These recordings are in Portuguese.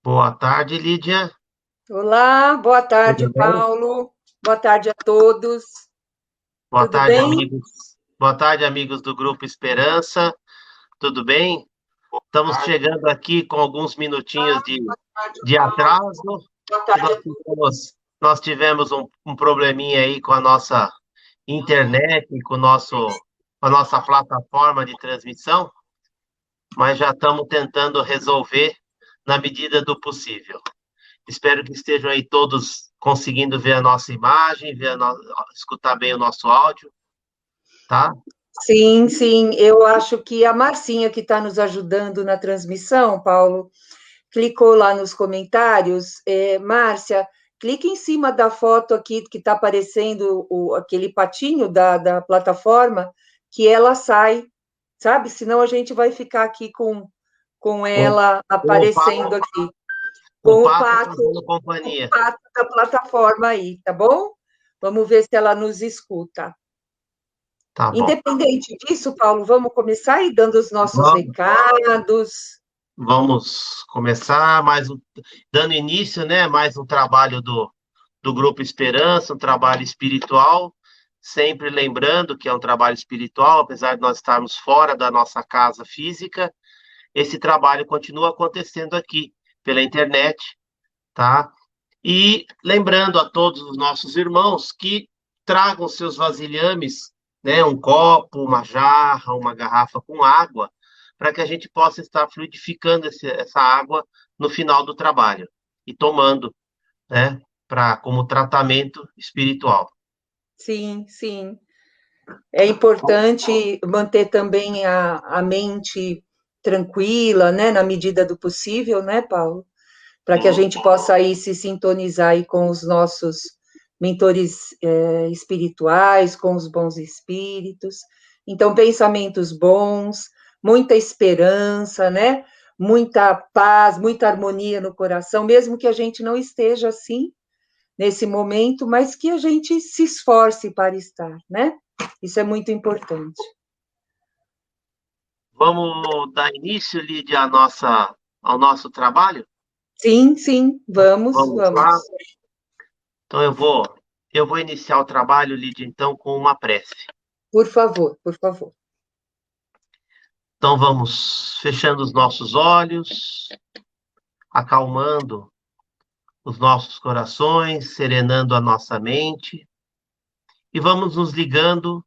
Boa tarde, Lídia. Olá, boa tarde, Tudo bem? Paulo. Boa tarde a todos. Boa Tudo tarde, bem? amigos. Boa tarde, amigos do Grupo Esperança. Tudo bem? Estamos chegando aqui com alguns minutinhos Boa tarde, de Paulo. atraso, Boa que tarde a todos. nós tivemos um probleminha aí com a nossa internet, com a nossa plataforma de transmissão, mas já estamos tentando resolver na medida do possível. Espero que estejam aí todos conseguindo ver a nossa imagem, escutar bem o nosso áudio, tá? Sim, sim, eu acho que a Marcinha, que está nos ajudando na transmissão, Paulo, clicou lá nos comentários. Márcia, clique em cima da foto aqui que está aparecendo aquele patinho da plataforma, que ela sai, sabe? Senão a gente vai ficar aqui com O, ela o aparecendo pato, aqui, o com pato fazendo o companhia. pato da plataforma aí, tá bom? Vamos ver se ela nos escuta. Tá bom. Independente disso, Paulo, vamos começar aí dando os nossos Vamos, recados. vamos começar dando início, né? Mais um trabalho do Grupo Esperança, um trabalho espiritual. Sempre lembrando que é um trabalho espiritual, apesar de nós estarmos fora da nossa casa física, esse trabalho continua acontecendo aqui pela internet, tá? E lembrando a todos os nossos irmãos que tragam seus vasilhames, né, um copo, uma jarra, uma garrafa com água, para que a gente possa estar fluidificando essa água no final do trabalho e tomando, né, como tratamento espiritual. Sim, sim. É importante manter também a mente tranquila, né, na medida do possível, né, Paulo? Para que a Sim. gente possa aí se sintonizar aí com os nossos mentores espirituais, com os bons espíritos. Então, pensamentos bons, muita esperança, né? Muita paz, muita harmonia no coração, mesmo que a gente não esteja assim nesse momento, mas que a gente se esforce para estar, né? Isso é muito importante. Vamos dar início, Lídia, ao nosso trabalho? Sim, sim, vamos, Vamos vamos. lá? Então eu vou iniciar o trabalho, Lídia, então, com uma prece. Por favor, por favor. Então vamos fechando os nossos olhos, acalmando os nossos corações, serenando a nossa mente e vamos nos ligando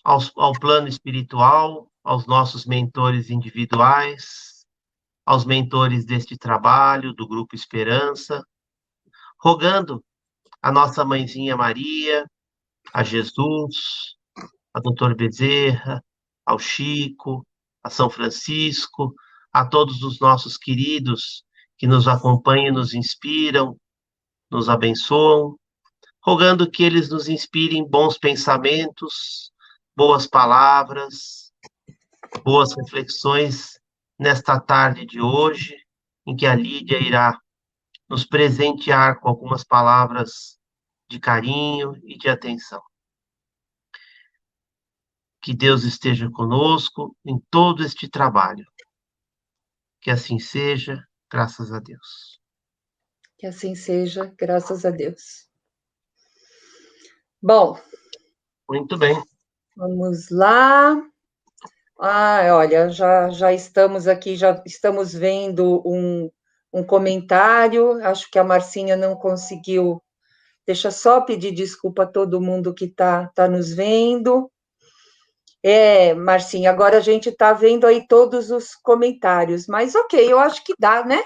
ao plano espiritual, aos nossos mentores individuais, aos mentores deste trabalho, do Grupo Esperança, rogando a nossa mãezinha Maria, a Jesus, a Doutor Bezerra, ao Chico, a São Francisco, a todos os nossos queridos que nos acompanham e nos inspiram, nos abençoam, rogando que eles nos inspirem bons pensamentos, boas palavras, boas reflexões nesta tarde de hoje, em que a Lídia irá nos presentear com algumas palavras de carinho e de atenção. Que Deus esteja conosco em todo este trabalho. Que assim seja, graças a Deus. Que assim seja, graças a Deus. Bom, Muito bem. vamos lá. Olha, já estamos aqui, já estamos vendo um comentário. Acho que a Marcinha não conseguiu. Deixa só pedir desculpa a todo mundo que tá nos vendo. Marcinha, agora a gente está vendo aí todos os comentários, mas ok, eu acho que dá, né?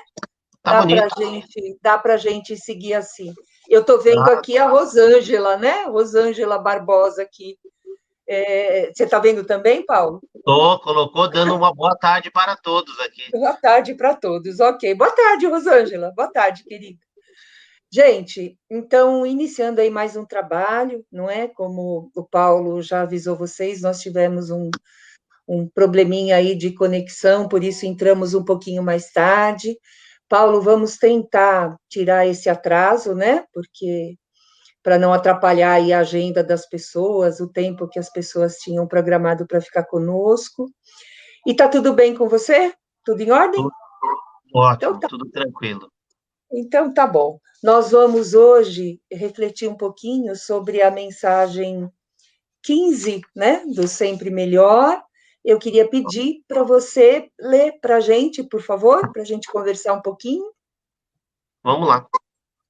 Tá bonito. Dá para gente seguir assim. Eu estou vendo Tá? aqui a Rosângela, né? Rosângela Barbosa aqui. Você está vendo também, Paulo? Colocou dando uma boa tarde para todos aqui. Boa tarde para todos. Ok. Boa tarde, Rosângela. Boa tarde, querida. Gente, então, iniciando aí mais um trabalho, não é? Como o Paulo já avisou vocês, nós tivemos um probleminha aí de conexão, por isso entramos um pouquinho mais tarde. Paulo, vamos tentar tirar esse atraso, né? Porque para não atrapalhar aí a agenda das pessoas, o tempo que as pessoas tinham programado para ficar conosco. E tá tudo bem com você? Tudo em ordem? Então Ótimo, tá, tudo tranquilo. então tá bom. Nós vamos hoje refletir um pouquinho sobre a mensagem 15, né, do Sempre Melhor. Eu queria pedir para você ler para a gente, por favor, para a gente conversar um pouquinho. Vamos lá.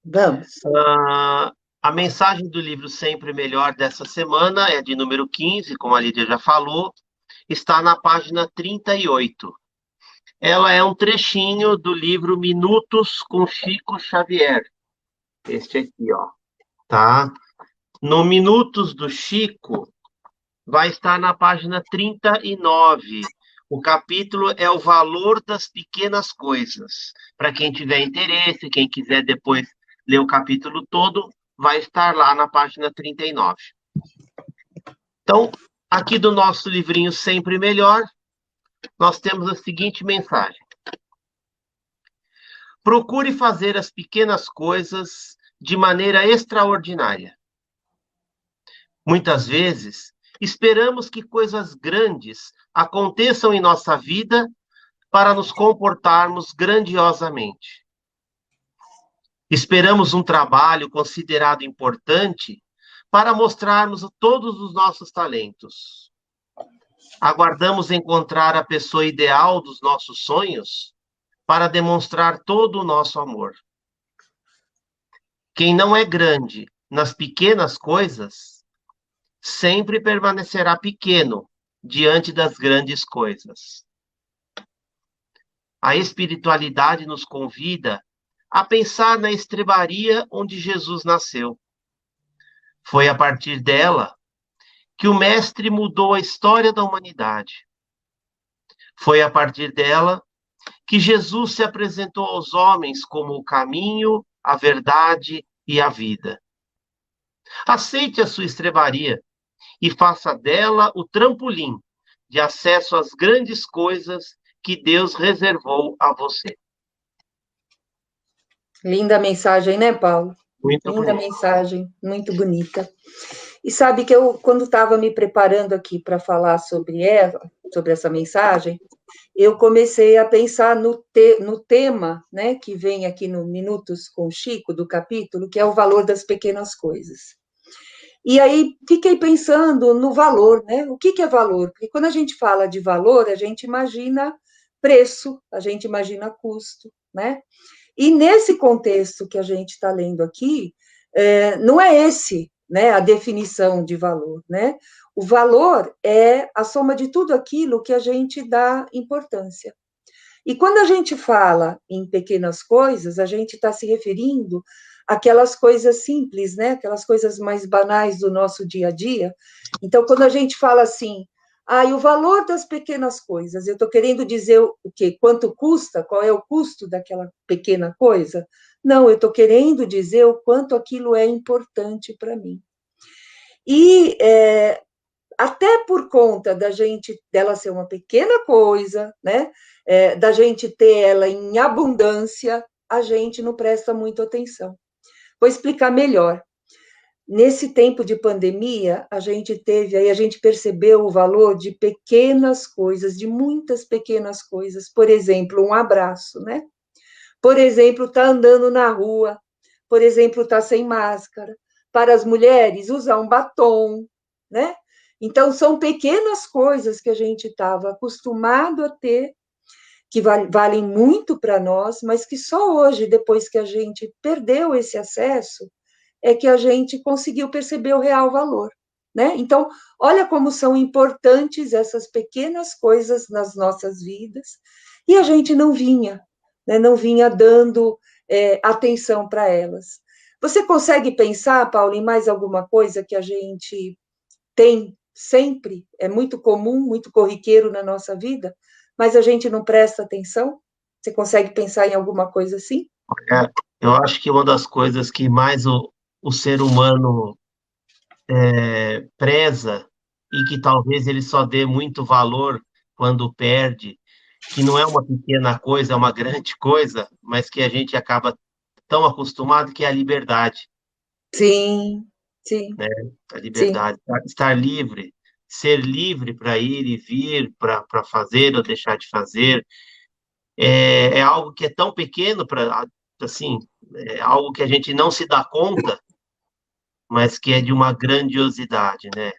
Vamos. Ah, a mensagem do livro Sempre Melhor dessa semana é de número 15, como a Lídia já falou, está na página 38. Ela é um trechinho do livro Minutos com Chico Xavier. Este aqui, ó, tá? No Minutos do Chico, vai estar na página 39. O capítulo é o valor das pequenas coisas. Para quem tiver interesse, quem quiser depois ler o capítulo todo, vai estar lá na página 39. Então, aqui do nosso livrinho Sempre Melhor, nós temos a seguinte mensagem: procure fazer as pequenas coisas de maneira extraordinária. Muitas vezes, esperamos que coisas grandes aconteçam em nossa vida para nos comportarmos grandiosamente. Esperamos um trabalho considerado importante para mostrarmos todos os nossos talentos. Aguardamos encontrar a pessoa ideal dos nossos sonhos para demonstrar todo o nosso amor. Quem não é grande nas pequenas coisas sempre permanecerá pequeno diante das grandes coisas. A espiritualidade nos convida a pensar na estrebaria onde Jesus nasceu. Foi a partir dela que o Mestre mudou a história da humanidade. Foi a partir dela que Jesus se apresentou aos homens como o caminho, a verdade e a vida. Aceite a sua estrebaria e faça dela o trampolim de acesso às grandes coisas que Deus reservou a você. Linda mensagem, né, Paulo? Muito Linda bonito. mensagem, muito bonita. E sabe que eu, quando estava me preparando aqui para falar sobre ela, sobre essa mensagem, eu comecei a pensar no tema, né, que vem aqui no Minutos com o Chico, do capítulo, que é o valor das pequenas coisas. E aí fiquei pensando no valor, né? O que é valor? Porque quando a gente fala de valor, a gente imagina preço, a gente imagina custo, né? E nesse contexto que a gente está lendo aqui, não é esse, né, a definição de valor, né? O valor é a soma de tudo aquilo que a gente dá importância. E quando a gente fala em pequenas coisas, a gente está se referindo àquelas coisas simples, né? Aquelas coisas mais banais do nosso dia a dia. Então, quando a gente fala assim, e o valor das pequenas coisas, eu estou querendo dizer o quê? Quanto custa? Qual é o custo daquela pequena coisa? Não, eu estou querendo dizer o quanto aquilo é importante para mim. E até por conta dela ser uma pequena coisa, né? Da gente ter ela em abundância, a gente não presta muito atenção. Vou explicar melhor. Nesse tempo de pandemia, a gente percebeu o valor de pequenas coisas, de muitas pequenas coisas. Por exemplo, um abraço, né? Por exemplo, estar andando na rua. Por exemplo, estar sem máscara. Para as mulheres, usar um batom, né? Então, são pequenas coisas que a gente estava acostumado a ter, que valem muito para nós, mas que só hoje, depois que a gente perdeu esse acesso, é que a gente conseguiu perceber o real valor. Né? Então, olha como são importantes essas pequenas coisas nas nossas vidas, e a gente não vinha, né? Não vinha dando atenção para elas. Você consegue pensar, Paulo, em mais alguma coisa que a gente tem sempre, é muito comum, muito corriqueiro na nossa vida, mas a gente não presta atenção? Você consegue pensar em alguma coisa assim? É, eu acho que uma das coisas que mais o ser humano preza e que talvez ele só dê muito valor quando perde, que não é uma pequena coisa, é uma grande coisa, mas que a gente acaba tão acostumado, que é a liberdade, Sim, sim, né? A sim. liberdade, estar livre, ser livre para ir e vir, para fazer ou deixar de fazer. é algo que é tão pequeno para, assim, é algo que a gente não se dá conta, mas que é de uma grandiosidade, né?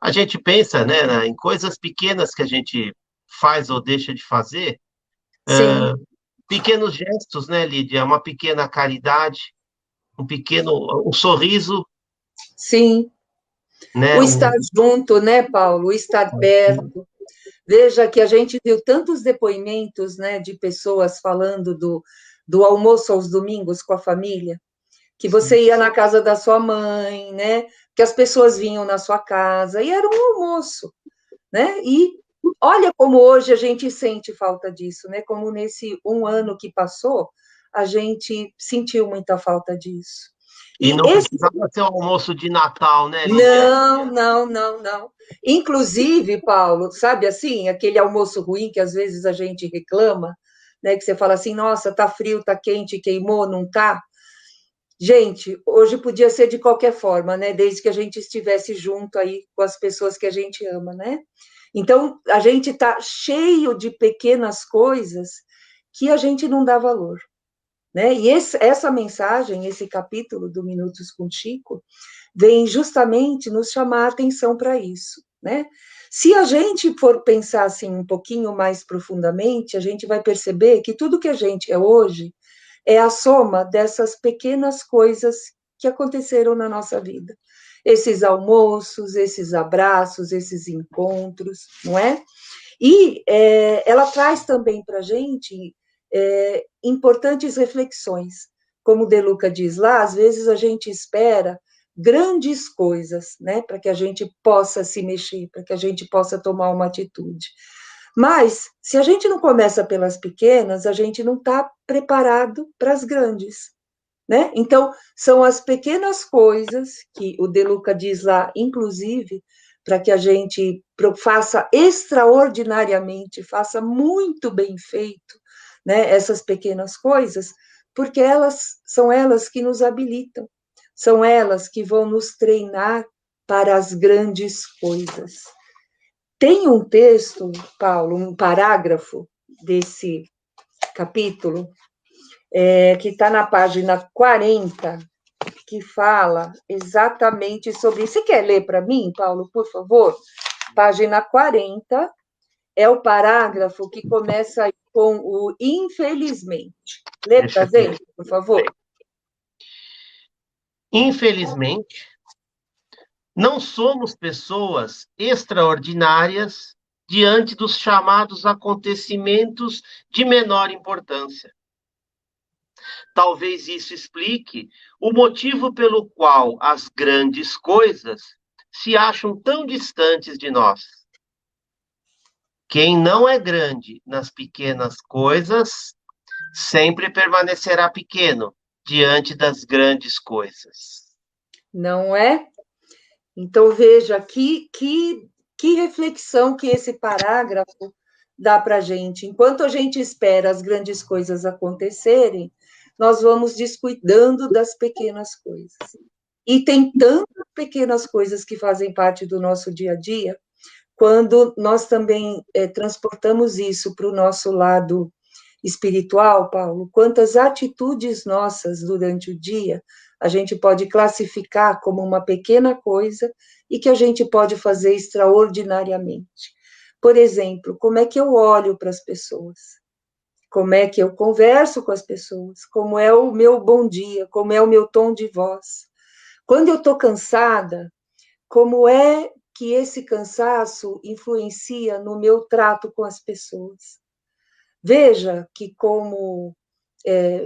A gente pensa, né, em coisas pequenas que a gente faz ou deixa de fazer, Sim, pequenos gestos, né, Lídia? Uma pequena caridade, um sorriso, sim. O né? estar junto, né, Paulo? O estar perto. Veja que a gente viu tantos depoimentos, né, de pessoas falando do almoço aos domingos com a família, que você ia na casa da sua mãe, né, que as pessoas vinham na sua casa, e era um almoço, né, e olha como hoje a gente sente falta disso, né, como nesse um ano que passou, a gente sentiu muita falta disso. E E não esse precisava ser o almoço de Natal, né, Lídia? não, não, não, não. Inclusive, Paulo, sabe assim, aquele almoço ruim que às vezes a gente reclama, né? Que você fala assim, nossa, tá frio, tá quente, queimou, não tá? Gente, hoje podia ser de qualquer forma, né? Desde que a gente estivesse junto aí com as pessoas que a gente ama, né? Então, a gente tá cheio de pequenas coisas que a gente não dá valor, né? E essa mensagem, esse capítulo do Minutos com Chico, vem justamente nos chamar a atenção para isso, né? Se a gente for pensar assim um pouquinho mais profundamente, a gente vai perceber que tudo que a gente é hoje é a soma dessas pequenas coisas que aconteceram na nossa vida. Esses almoços, esses abraços, esses encontros, não é? E ela traz também para a gente importantes reflexões. Como o De Luca diz lá, às vezes a gente espera grandes coisas, né, para que a gente possa se mexer, para que a gente possa tomar uma atitude. Mas, se a gente não começa pelas pequenas, a gente não está preparado para as grandes, né? Então, são as pequenas coisas que o De Luca diz lá, inclusive, para que a gente faça extraordinariamente, faça muito bem feito, né? Essas pequenas coisas, porque elas que nos habilitam, são elas que vão nos treinar para as grandes coisas. Tem um texto, Paulo, um parágrafo desse capítulo, que está na página 40, que fala exatamente sobre isso. Você quer ler para mim, Paulo, por favor? Página 40 é o parágrafo que começa aí com o infelizmente. Lê Deixa para eu ver. gente, por favor. Infelizmente, não somos pessoas extraordinárias diante dos chamados acontecimentos de menor importância. Talvez isso explique o motivo pelo qual as grandes coisas se acham tão distantes de nós. Quem não é grande nas pequenas coisas sempre permanecerá pequeno diante das grandes coisas. Não é? Então, veja que reflexão que esse parágrafo dá para a gente. Enquanto a gente espera as grandes coisas acontecerem, nós vamos descuidando das pequenas coisas. E tem tantas pequenas coisas que fazem parte do nosso dia a dia, quando nós também transportamos isso para o nosso lado espiritual, Paulo, quantas atitudes nossas durante o dia a gente pode classificar como uma pequena coisa e que a gente pode fazer extraordinariamente. Por exemplo, como é que eu olho para as pessoas? Como é que eu converso com as pessoas? Como é o meu bom dia? Como é o meu tom de voz? Quando eu estou cansada, como é que esse cansaço influencia no meu trato com as pessoas? Veja que, como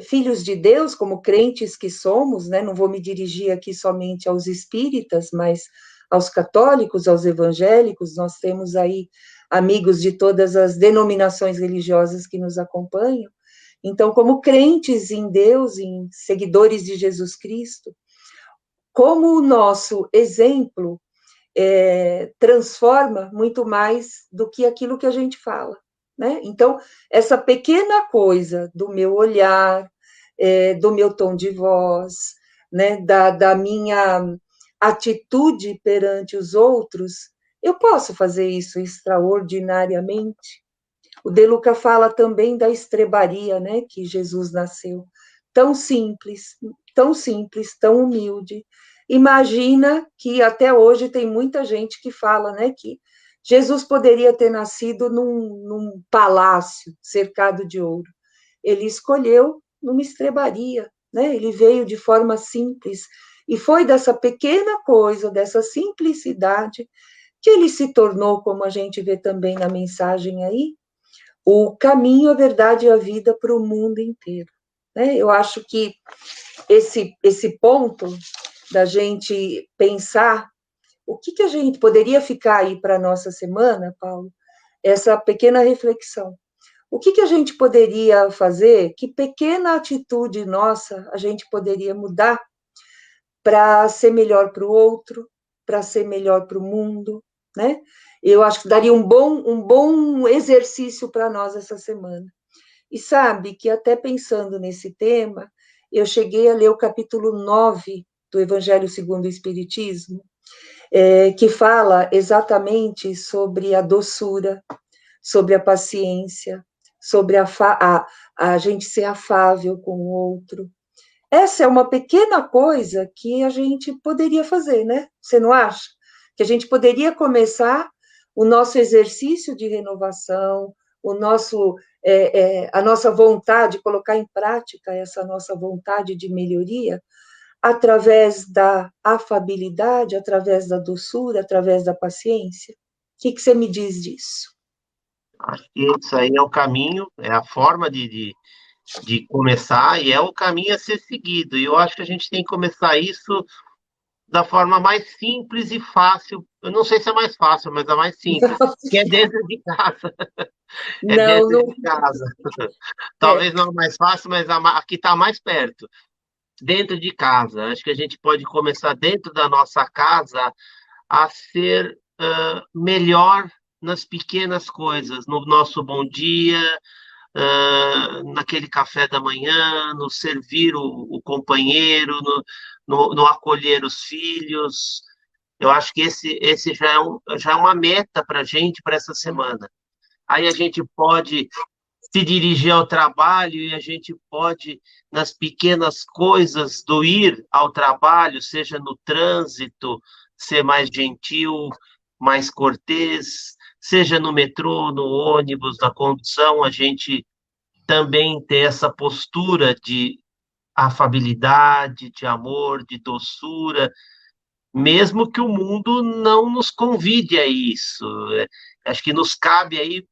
filhos de Deus, como crentes que somos, né, não vou me dirigir aqui somente aos espíritas, mas aos católicos, aos evangélicos, nós temos aí amigos de todas as denominações religiosas que nos acompanham. Então, como crentes em Deus, em seguidores de Jesus Cristo, como o nosso exemplo transforma muito mais do que aquilo que a gente fala. Né? Então, essa pequena coisa do meu olhar, do meu tom de voz, né? da minha atitude perante os outros, eu posso fazer isso extraordinariamente. O De Luca fala também da estrebaria, né, que Jesus nasceu. Tão simples, tão humilde. Imagina que até hoje tem muita gente que fala, né, que Jesus poderia ter nascido num palácio cercado de ouro. Ele escolheu numa estrebaria, né? Ele veio de forma simples. E foi dessa pequena coisa, dessa simplicidade, que ele se tornou, como a gente vê também na mensagem aí, o caminho, a verdade e a vida para o mundo inteiro. Né? Eu acho que esse ponto da gente pensar o que a gente poderia ficar aí para a nossa semana, Paulo, essa pequena reflexão. O que a gente poderia fazer? Que pequena atitude nossa a gente poderia mudar para ser melhor para o outro, para ser melhor para o mundo, né? Eu acho que daria um bom exercício para nós essa semana. E sabe que até pensando nesse tema, eu cheguei a ler o capítulo 9 do Evangelho segundo o Espiritismo, que fala exatamente sobre a doçura, sobre a paciência, sobre a gente ser afável com o outro. Essa é uma pequena coisa que a gente poderia fazer, né? Você não acha? Que a gente poderia começar o nosso exercício de renovação, a nossa vontade, colocar em prática essa nossa vontade de melhoria, através da afabilidade, através da doçura, através da paciência. O que você me diz disso? Acho que isso aí é o caminho, é a forma de começar e é o caminho a ser seguido. E eu acho que a gente tem que começar isso da forma mais simples e fácil. Eu não sei se é mais fácil, mas a mais simples, que é dentro de casa. É Não, dentro não de casa. é. Talvez não a mais fácil, mas a que está mais perto. Dentro de casa. Acho que a gente pode começar dentro da nossa casa a ser melhor nas pequenas coisas, no nosso bom dia, naquele café da manhã, no servir o companheiro, no acolher os filhos. Eu acho que esse já é uma meta para a gente para essa semana. Aí a gente pode se dirigir ao trabalho e a gente pode, nas pequenas coisas do ir ao trabalho, seja no trânsito, ser mais gentil, mais cortês, seja no metrô, no ônibus, na condução, a gente também ter essa postura de afabilidade, de amor, de doçura, mesmo que o mundo não nos convide a isso. Acho que nos cabe aí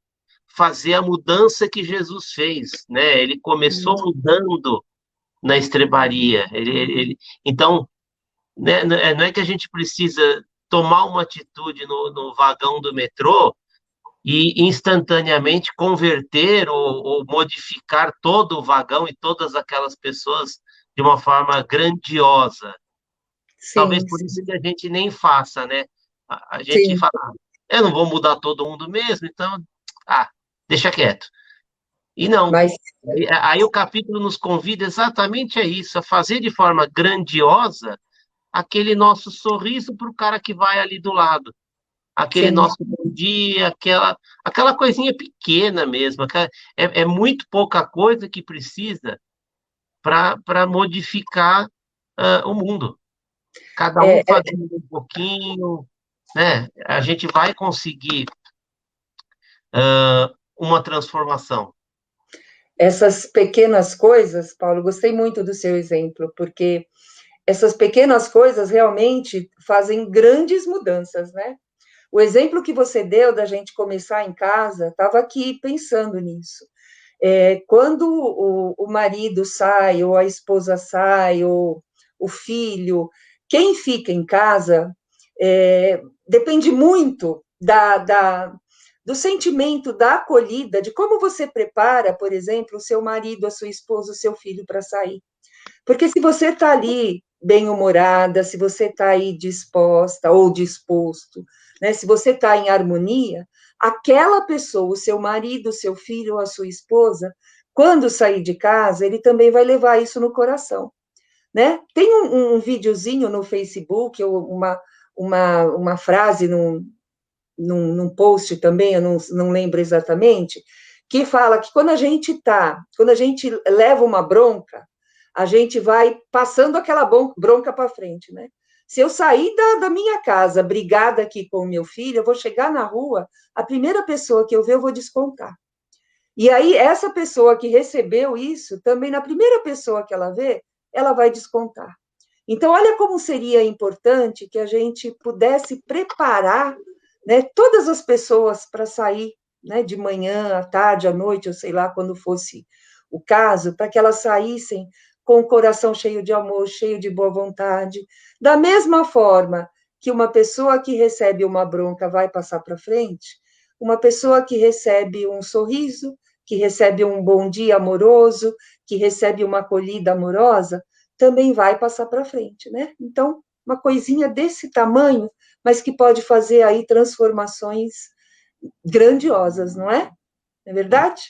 fazer a mudança que Jesus fez, né? Ele começou mudando na estrebaria. Então, né, não é que a gente precisa tomar uma atitude no vagão do metrô e instantaneamente converter ou modificar todo o vagão e todas aquelas pessoas de uma forma grandiosa. Talvez Sim, por isso sim, que a gente nem faça, né? A gente sim. fala, eu não vou mudar todo mundo mesmo, então, deixa quieto. E não. Mas Aí o capítulo nos convida exatamente a isso, a fazer de forma grandiosa aquele nosso sorriso para o cara que vai ali do lado, aquele sim. nosso bom dia, aquela coisinha pequena mesmo. É muito pouca coisa que precisa para modificar o mundo. Cada um É, fazendo um pouquinho, né? A gente vai conseguir uma transformação. essas pequenas coisas, Paulo, gostei muito do seu exemplo, porque essas pequenas coisas realmente fazem grandes mudanças, né? O exemplo que você deu da gente começar em casa, estava aqui pensando nisso. Quando o marido sai, ou a esposa sai, ou o filho, quem fica em casa depende muito do sentimento da acolhida, de como você prepara, por exemplo, o seu marido, a sua esposa, o seu filho para sair. Porque se você está ali bem-humorada, se você está aí disposta ou disposto, né, se você está em harmonia, aquela pessoa, o seu marido, o seu filho ou a sua esposa, quando sair de casa, ele também vai levar isso no coração. Né? Tem um videozinho no Facebook, ou uma frase num post também, eu não lembro exatamente, que fala que quando a gente leva uma bronca, a gente vai passando aquela bronca para frente, né? Se eu sair da minha casa brigada aqui com o meu filho, eu vou chegar na rua, a primeira pessoa que eu ver, eu vou descontar. E aí, essa pessoa que recebeu isso, também na primeira pessoa que ela vê, ela vai descontar. Então, olha como seria importante que a gente pudesse preparar, né, todas as pessoas para sair, né, de manhã, à tarde, à noite, ou sei lá, quando fosse o caso, para que elas saíssem com o coração cheio de amor, cheio de boa vontade. Da mesma forma que uma pessoa que recebe uma bronca vai passar para frente, uma pessoa que recebe um sorriso, que recebe um bom dia amoroso, que recebe uma acolhida amorosa, também vai passar para frente, né? Então, uma coisinha desse tamanho, mas que pode fazer aí transformações grandiosas, não é? Não é verdade?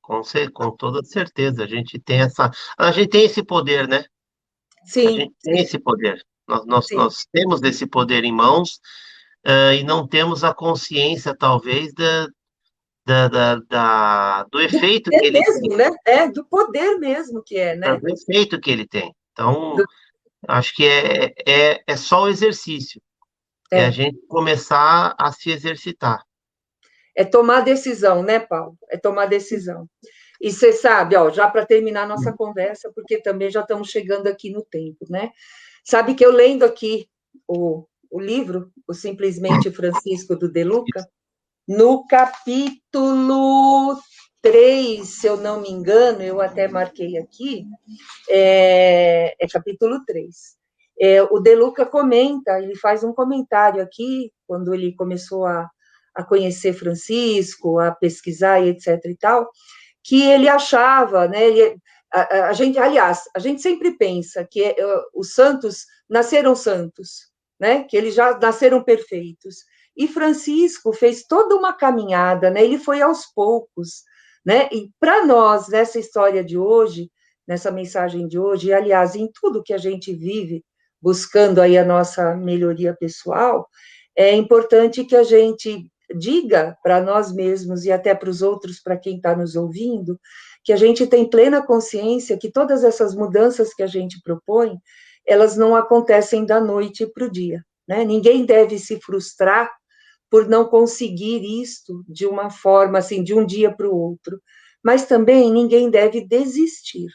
Com toda certeza, a gente tem esse poder, né? A Sim, gente tem sim, esse poder. sim. Nós temos esse poder em mãos, e não temos a consciência, talvez, do Do efeito que poder ele tem, mesmo, né? É, do poder mesmo que é, né? do efeito que ele tem. Então, Do, acho que é só o exercício, é a é, gente começar a se exercitar. é tomar decisão, né, Paulo? É tomar decisão. E você sabe, ó, já para terminar a nossa conversa, porque também já estamos chegando aqui no tempo, né? Sabe que eu lendo aqui o livro, o Simplesmente Francisco do De Luca, no capítulo 3, se eu não me engano, eu até marquei aqui, é capítulo 3. O De Luca comenta, ele faz um comentário aqui, quando ele começou a conhecer Francisco, a pesquisar e etc e tal, que ele achava, né, a gente, aliás, a gente sempre pensa que os santos nasceram santos, né, que eles já nasceram perfeitos. E Francisco fez toda uma caminhada, né, ele foi aos poucos, né, e para nós, nessa história de hoje, nessa mensagem de hoje, e aliás, em tudo que a gente vive, buscando aí a nossa melhoria pessoal, é importante que a gente diga para nós mesmos e até para os outros, para quem está nos ouvindo, que a gente tem plena consciência que todas essas mudanças que a gente propõe, elas não acontecem da noite para o dia, né? Ninguém deve se frustrar por não conseguir isto de uma forma assim, de um dia para o outro. Mas também ninguém deve desistir,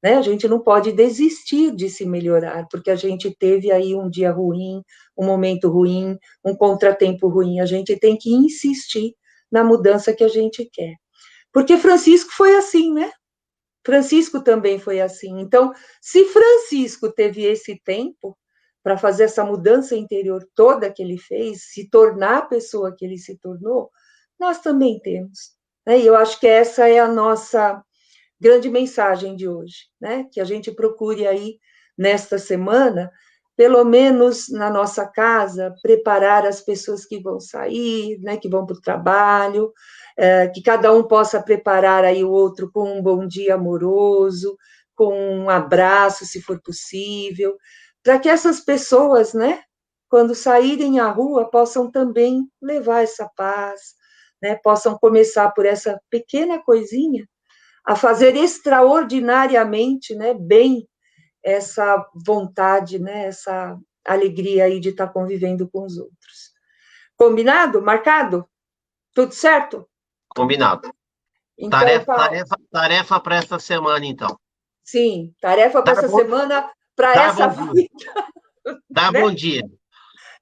né? A gente não pode desistir de se melhorar, porque a gente teve aí um dia ruim, um momento ruim, um contratempo ruim. A gente tem que insistir na mudança que a gente quer. Porque Francisco foi assim, né? Francisco também foi assim. Então, se Francisco teve esse tempo para fazer essa mudança interior toda que ele fez, se tornar a pessoa que ele se tornou, nós também temos. Né? E eu acho que essa é a nossa grande mensagem de hoje, né? Que a gente procure aí, nesta semana, pelo menos na nossa casa, preparar as pessoas que vão sair, né, que vão para o trabalho, que cada um possa preparar aí o outro com um bom dia amoroso, com um abraço, se for possível, para que essas pessoas, né, quando saírem à rua, possam também levar essa paz, né, possam começar por essa pequena coisinha a fazer extraordinariamente, né, bem essa vontade, né, essa alegria aí de estar convivendo com os outros. Combinado? Marcado? Tudo certo? Combinado. Então, Paulo, Tarefa para essa semana, então. sim, tarefa para Dar essa bom, semana, para dar essa bom dia. vida, Dar bom né? dia.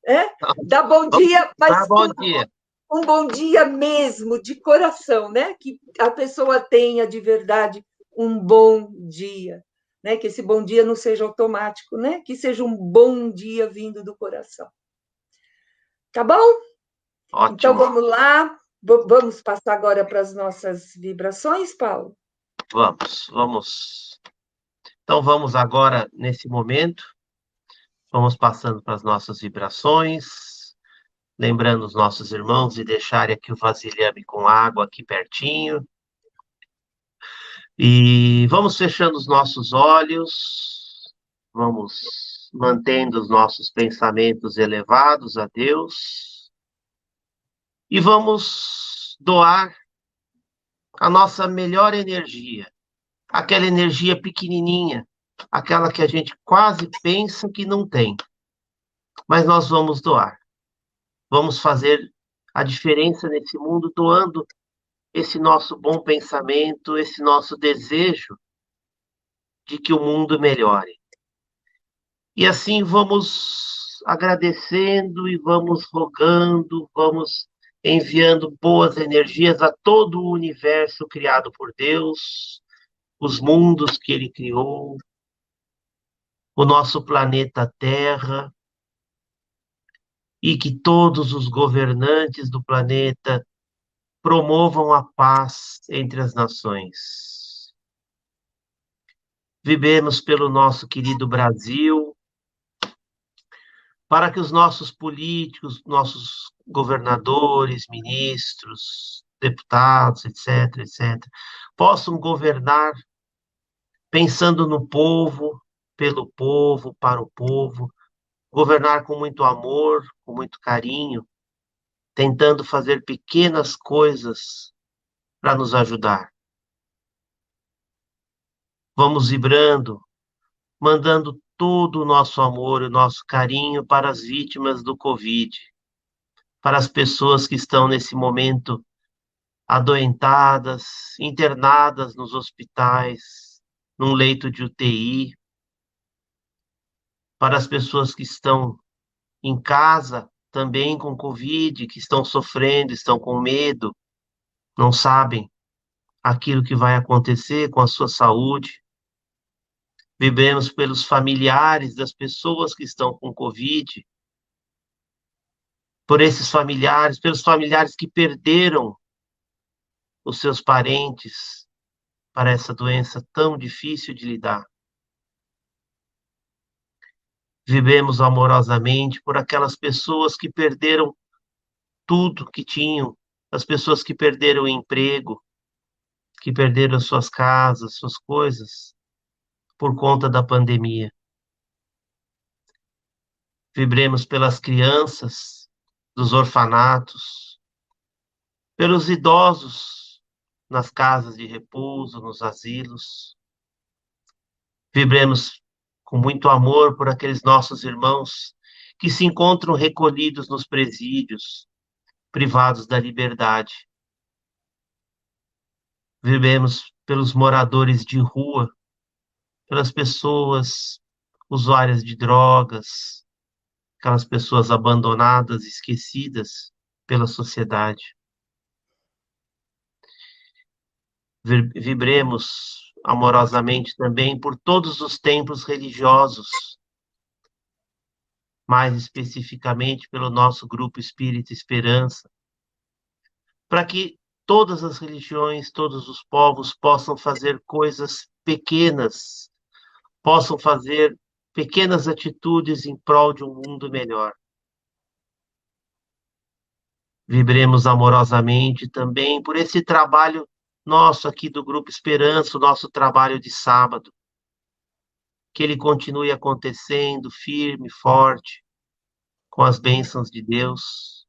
É? Dá bom Vamos dia, dar mas bom dia. um bom dia mesmo, de coração, né? Que a pessoa tenha de verdade um bom dia, né? Que esse bom dia não seja automático, né? Que seja um bom dia vindo do coração. Tá bom? Então Ótimo. vamos lá, vamos passar agora para as nossas vibrações, Paulo? Vamos. Então vamos agora, nesse momento, vamos passando para as nossas vibrações, lembrando os nossos irmãos de deixarem aqui o vasilhame com água aqui pertinho. E vamos fechando os nossos olhos, vamos mantendo os nossos pensamentos elevados a Deus e vamos doar a nossa melhor energia, aquela energia pequenininha, aquela que a gente quase pensa que não tem, mas nós vamos doar. Vamos fazer a diferença nesse mundo doando esse nosso bom pensamento, esse nosso desejo de que o mundo melhore. E assim vamos agradecendo e vamos rogando, vamos enviando boas energias a todo o universo criado por Deus, os mundos que Ele criou, o nosso planeta Terra, e que todos os governantes do planeta promovam a paz entre as nações. Vivemos pelo nosso querido Brasil, para que os nossos políticos, nossos governadores, ministros, deputados, etc., etc., possam governar pensando no povo, pelo povo, para o povo, governar com muito amor, com muito carinho, tentando fazer pequenas coisas para nos ajudar. Vamos vibrando, mandando todo o nosso amor e o nosso carinho para as vítimas do Covid, para as pessoas que estão nesse momento adoentadas, internadas nos hospitais, num leito de UTI, para as pessoas que estão em casa também com Covid, que estão sofrendo, estão com medo, não sabem aquilo que vai acontecer com a sua saúde. Vivemos pelos familiares das pessoas que estão com Covid, por esses familiares, pelos familiares que perderam os seus parentes para essa doença tão difícil de lidar. Vivemos amorosamente por aquelas pessoas que perderam tudo que tinham, as pessoas que perderam o emprego, que perderam suas casas, suas coisas, por conta da pandemia. Vibremos pelas crianças dos orfanatos, pelos idosos nas casas de repouso, nos asilos. Vibremos com muito amor por aqueles nossos irmãos que se encontram recolhidos nos presídios, privados da liberdade. Vivemos pelos moradores de rua, pelas pessoas usuárias de drogas, aquelas pessoas abandonadas, esquecidas pela sociedade. Vibremos amorosamente também por todos os templos religiosos, mais especificamente pelo nosso grupo Espírita Esperança, para que todas as religiões, todos os povos possam fazer coisas pequenas, possam fazer pequenas atitudes em prol de um mundo melhor. Vibremos amorosamente também por esse trabalho nosso aqui do Grupo Esperança, o nosso trabalho de sábado. Que ele continue acontecendo firme, forte, com as bênçãos de Deus.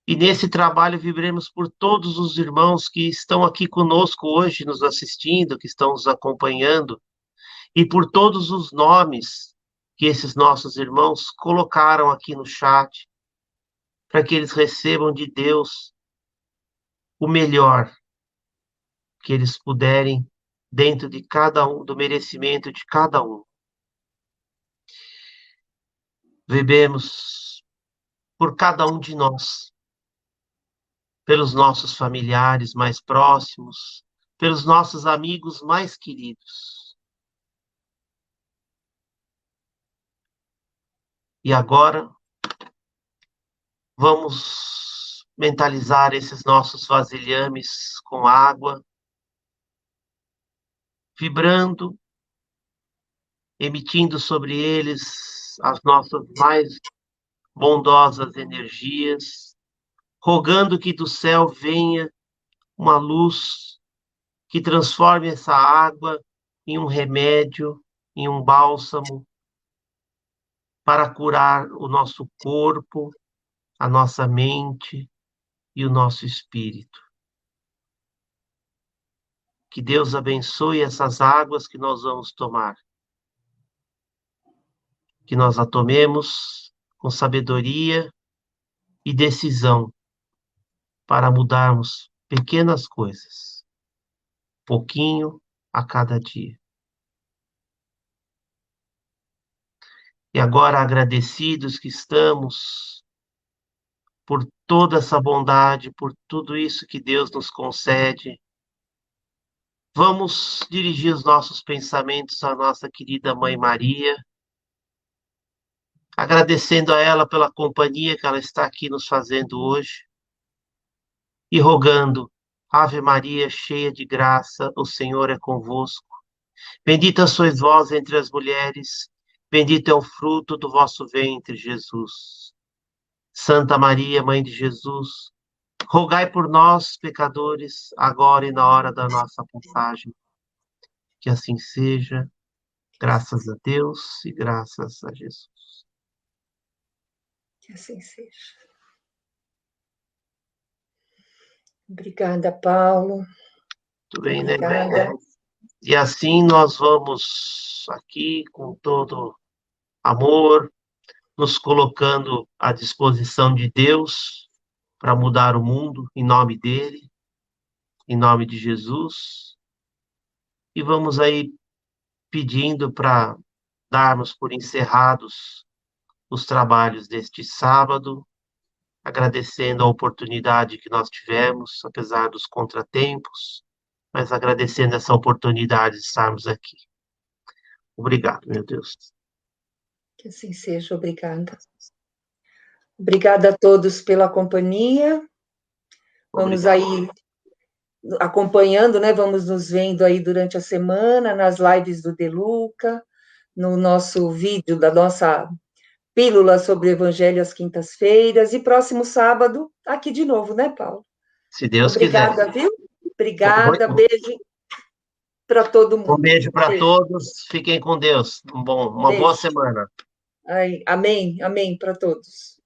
E nesse trabalho vibremos por todos os irmãos que estão aqui conosco hoje, nos assistindo, que estão nos acompanhando, e por todos os nomes que esses nossos irmãos colocaram aqui no chat, para que eles recebam de Deus o melhor que eles puderem, dentro de cada um, do merecimento de cada um. Vivemos por cada um de nós, pelos nossos familiares mais próximos, pelos nossos amigos mais queridos. E agora, vamos mentalizar esses nossos vasilhames com água, vibrando, emitindo sobre eles as nossas mais bondosas energias, rogando que do céu venha uma luz que transforme essa água em um remédio, em um bálsamo, para curar o nosso corpo, a nossa mente e o nosso espírito. Que Deus abençoe essas águas que nós vamos tomar. Que nós a tomemos com sabedoria e decisão para mudarmos pequenas coisas, pouquinho a cada dia. E agora, agradecidos que estamos por toda essa bondade, por tudo isso que Deus nos concede, vamos dirigir os nossos pensamentos à nossa querida Mãe Maria, agradecendo a ela pela companhia que ela está aqui nos fazendo hoje e rogando: Ave Maria, cheia de graça, o Senhor é convosco. Bendita sois vós entre as mulheres, bendito é o fruto do vosso ventre, Jesus. Santa Maria, Mãe de Jesus, rogai por nós, pecadores, agora e na hora da nossa passagem. Que assim seja, graças a Deus e graças a Jesus. Que assim seja. Obrigada, Paulo. Tudo bem, né? Obrigada. E assim nós vamos aqui com todo amor, nos colocando à disposição de Deus para mudar o mundo em nome dele, em nome de Jesus. E vamos aí pedindo para darmos por encerrados os trabalhos deste sábado, agradecendo a oportunidade que nós tivemos, apesar dos contratempos, mas agradecendo essa oportunidade de estarmos aqui. Obrigado, meu Deus. Que assim seja, obrigada. Obrigada a todos pela companhia. Vamos Obrigado. aí acompanhando, né? Vamos nos vendo aí durante a semana, nas lives do Deluca, no nosso vídeo da nossa pílula sobre o Evangelho às quintas-feiras, e próximo sábado, aqui de novo, né, Paulo? Se Deus Obrigada, quiser. viu? Obrigada, beijo para todo mundo. Um beijo para todos, fiquem com Deus. Uma boa semana. Ai, amém, amém para todos.